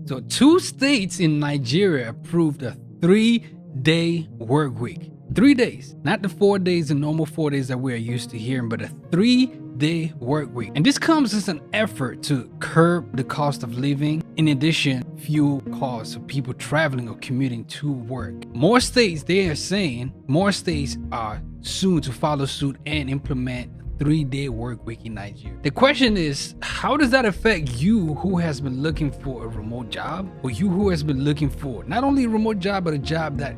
So 2 states in Nigeria approved a 3-day work week. 3 days, not the 4 days, the normal 4 days that we're used to hearing, but a 3-day work week. And this comes as an effort to curb the cost of living. In addition, fuel costs of people traveling or commuting to work. More states, they are saying, more states are soon to follow suit and implement 3-day work week in Nigeria. The question is, how does that affect you who has been looking for a remote job, or you who has been looking for not only a remote job, but a job that,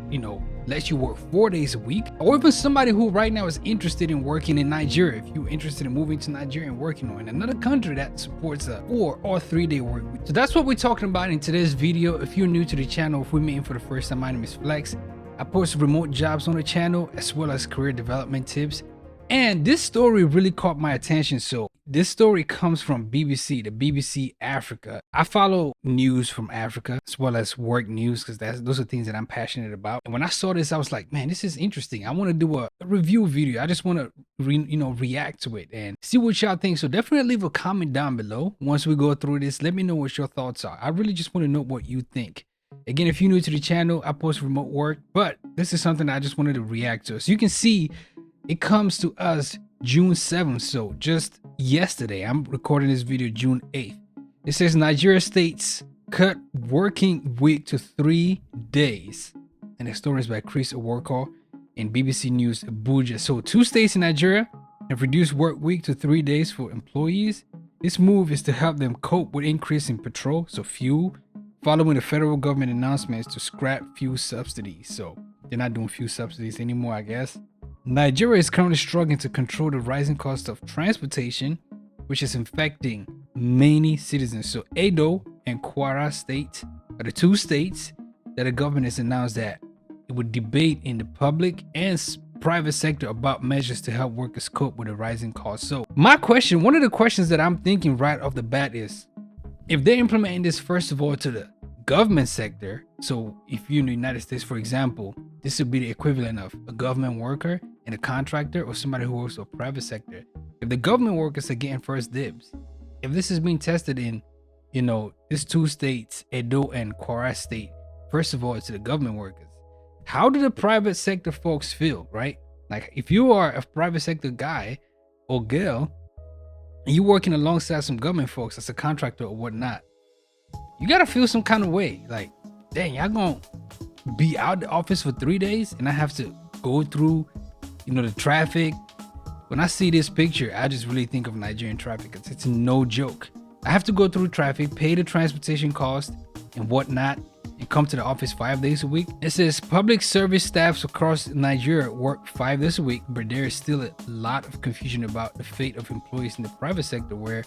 lets you work 4 days a week, or even somebody who right now is interested in working in Nigeria. If you're interested in moving to Nigeria and working in another country that supports a 4 or 3-day work week. So that's what we're talking about in today's video. If you're new to the channel, if we're meeting for the first time, my name is Flex. I post remote jobs on the channel as well as career development tips. And this story really caught my attention. So this story comes from BBC, the BBC Africa. I follow news from Africa as well as work news because those are things that I'm passionate about. And when I saw this, I was like, man, this is interesting. I want to do a review video. I just want to react to it and see what y'all think. So definitely leave a comment down below. Once we go through this, let me know what your thoughts are. I really just want to know what you think. Again, if you're new to the channel, I post remote work, but this is something I just wanted to react to. So you can see it comes to us June 7th. So just yesterday, I'm recording this video June 8th. It says Nigeria states cut working week to 3 days. And the story is by Chris Oworko in BBC News Abuja. So 2 states in Nigeria have reduced work week to 3 days for employees. This move is to help them cope with increase in petrol, so fuel, following the federal government announcements to scrap fuel subsidies. So they're not doing fuel subsidies anymore, I guess. Nigeria is currently struggling to control the rising cost of transportation, which is affecting many citizens. So Edo and Kwara State are the 2 states that the government has announced that it would debate in the public and private sector about measures to help workers cope with the rising costs. So my question, one of the questions that I'm thinking right off the bat is, if they're implementing this, first of all, to the government sector, so if you're in the United States, for example, this would be the equivalent of a government worker and a contractor or somebody who works for a private sector. If the government workers are getting first dibs, if this is being tested in, these 2 states, Edo and Kwara State, first of all, it's to the government workers. How do the private sector folks feel, right? Like if you are a private sector guy or girl, and you're working alongside some government folks as a contractor or whatnot, you gotta feel some kind of way. Like, dang, y'all gonna be out the office for 3 days and I have to go through, the traffic. When I see this picture, I just really think of Nigerian traffic. It's no joke. I have to go through traffic, pay the transportation cost and whatnot, and come to the office 5 days a week. It says public service staffs across Nigeria work 5 days a week, but there is still a lot of confusion about the fate of employees in the private sector, where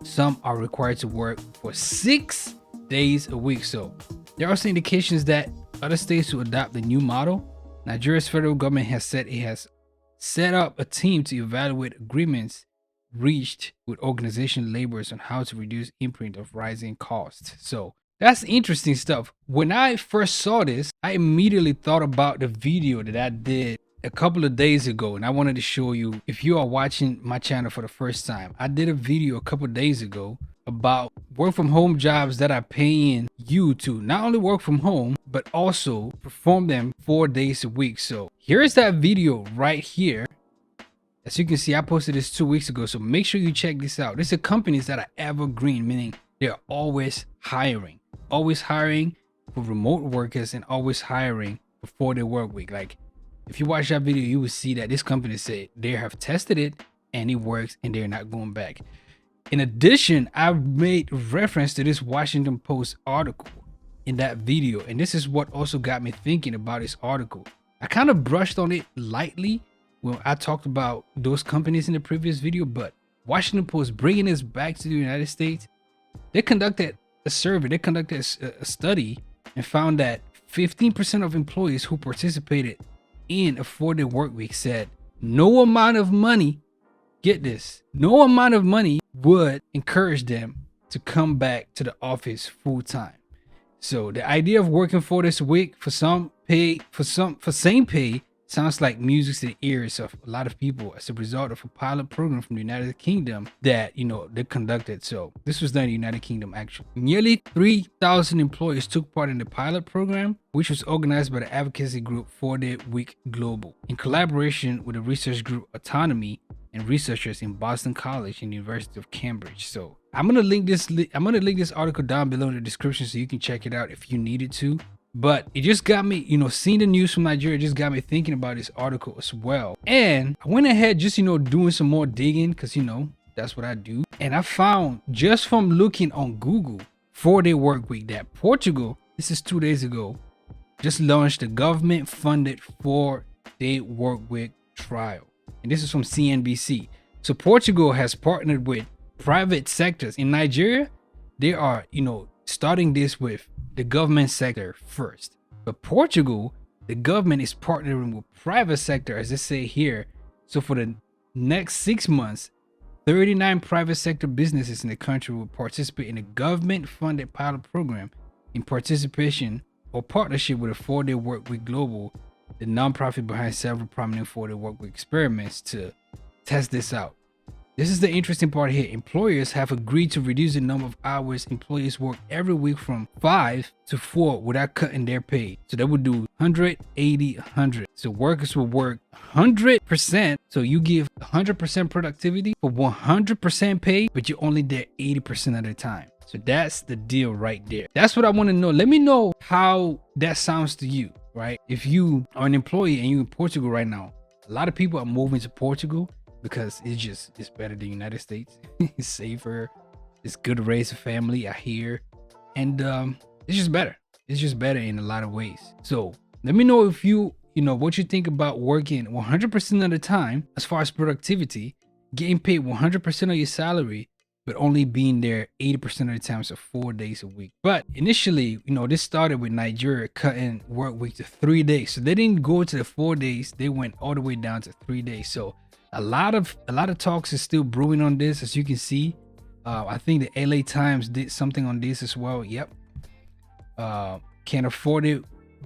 some are required to work for 6 days a week. So there are also indications that other states will adopt the new model. Nigeria's federal government has said it has set up a team to evaluate agreements reached with organization laborers on how to reduce imprint of rising costs. So that's interesting stuff. When I first saw this, I immediately thought about the video that I did a couple of days ago, and I wanted to show you. If you are watching my channel for the first time, I did a video a couple of days ago about work from home jobs that are paying you to not only work from home, but also perform them 4 days a week. So here's that video right here. As you can see, I posted this 2 weeks ago, so make sure you check this out. These are companies that are evergreen, meaning they're always hiring for remote workers and always hiring for 4-day work week. Like if you watch that video, you will see that this company said they have tested it and it works and they're not going back. In addition, I've made reference to this Washington Post article in that video, and this is what also got me thinking about this article. I kind of brushed on it lightly when I talked about those companies in the previous video, but Washington Post bringing this back to the United States, they conducted a survey, they conducted a study and found that 15% of employees who participated in a 4-day work week said no amount of money, get this, no amount of money would encourage them to come back to the office full time. So the idea of working 4 days a week for some pay, for same pay, sounds like music to the ears of a lot of people as a result of a pilot program from the United Kingdom that, they conducted. So this was done in the United Kingdom, actually. Nearly 3,000 employees took part in the pilot program, which was organized by the advocacy group 4-Day Week Global in collaboration with the research group Autonomy and researchers in Boston College and University of Cambridge. So I'm gonna link this article down below in the description so you can check it out if you needed to. But it just got me, seeing the news from Nigeria just got me thinking about this article as well. And I went ahead just, doing some more digging because, that's what I do. And I found just from looking on Google 4-Day Work Week that Portugal, this is 2 days ago, just launched a government funded 4-Day Work Week trial. And this is from CNBC. So Portugal has partnered with private sectors. In Nigeria, they are, starting this with the government sector first. But Portugal, the government is partnering with private sector, as they say here. So for the next 6 months, 39 private sector businesses in the country will participate in a government-funded pilot program in participation or partnership with a 4-Day Work Week Global, the nonprofit behind several prominent 4-Day Work Week experiments, to test this out. This is the interesting part here. Employers have agreed to reduce the number of hours employees work every week from 5 to 4 without cutting their pay. So they would do 180, 100. So workers will work 100%. So you give 100% productivity for 100% pay, but you're only there 80% of the time. So that's the deal right there. That's what I want to know. Let me know how that sounds to you, right? If you are an employee and you're in Portugal right now, a lot of people are moving to Portugal because it's better than the United States. It's safer. It's good to raise a family, I hear. And it's just better. It's just better in a lot of ways. So let me know if what you think about working 100% of the time as far as productivity, getting paid 100% of your salary, but only being there 80% of the time, so 4 days a week. But initially, this started with Nigeria cutting work week to 3 days. So they didn't go to the 4 days. They went all the way down to 3 days. So a lot of talks is still brewing on this, as you can see. I think the LA Times did something on this as well. Yep. Can a 4-day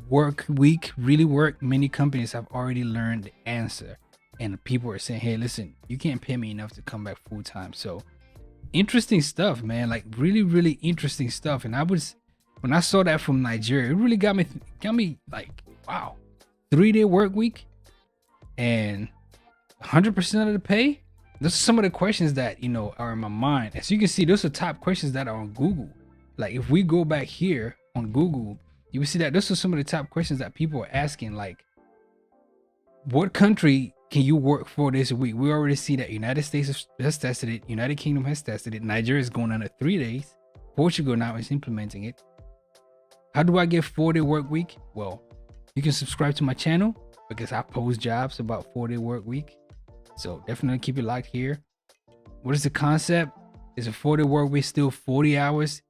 work week really work? Many companies have already learned the answer, and people are saying, hey, listen, you can't pay me enough to come back full time. So interesting stuff, man. Like really, really interesting stuff. And when I saw that from Nigeria, it really got me like, wow, 3-day work week and 100% of the pay. Those are some of the questions that are in my mind. As you can see, those are top questions that are on Google. Like if we go back here on Google, you will see that those are some of the top questions that people are asking. Like, what country can you work 4 days a week? We already see that United States has tested it. United Kingdom has tested it. Nigeria is going on to 3 days. Portugal now is implementing it. How do I get 4-day work week? Well, you can subscribe to my channel because I post jobs about 4-day work week. So definitely keep it locked here. What is the concept? Is a 4-day work week still 40 hours?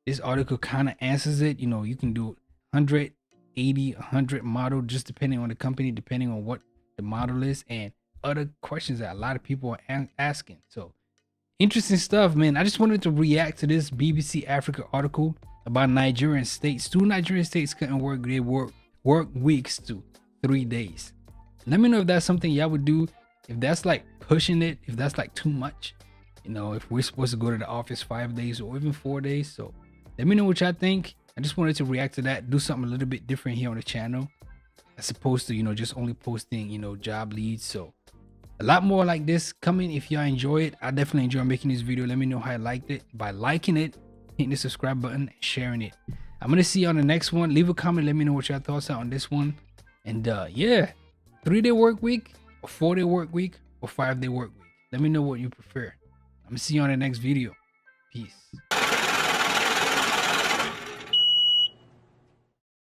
This article kind of answers it. You can do 180, 100 model, just depending on the company, depending on what the model is, and other questions that a lot of people are asking. So interesting stuff, man. I just wanted to react to this BBC Africa article about Nigerian states. 2 Nigerian states cutting work weeks to 3 days. Let me know if that's something y'all would do. If that's like pushing it, if that's like too much, if we're supposed to go to the office 5 days or even 4 days. So let me know what y'all think. I just wanted to react to that, do something a little bit different here on the channel, as opposed to, just only posting, job leads. So a lot more like this coming. If y'all enjoy it, I definitely enjoy making this video. Let me know how you liked it by liking it, hitting the subscribe button, and sharing it. I'm going to see you on the next one. Leave a comment. Let me know what your thoughts are on this one. And yeah, 3-day work week, or 4-day work week, or 5-day work week. Let me know what you prefer. I'm going to see you on the next video. Peace.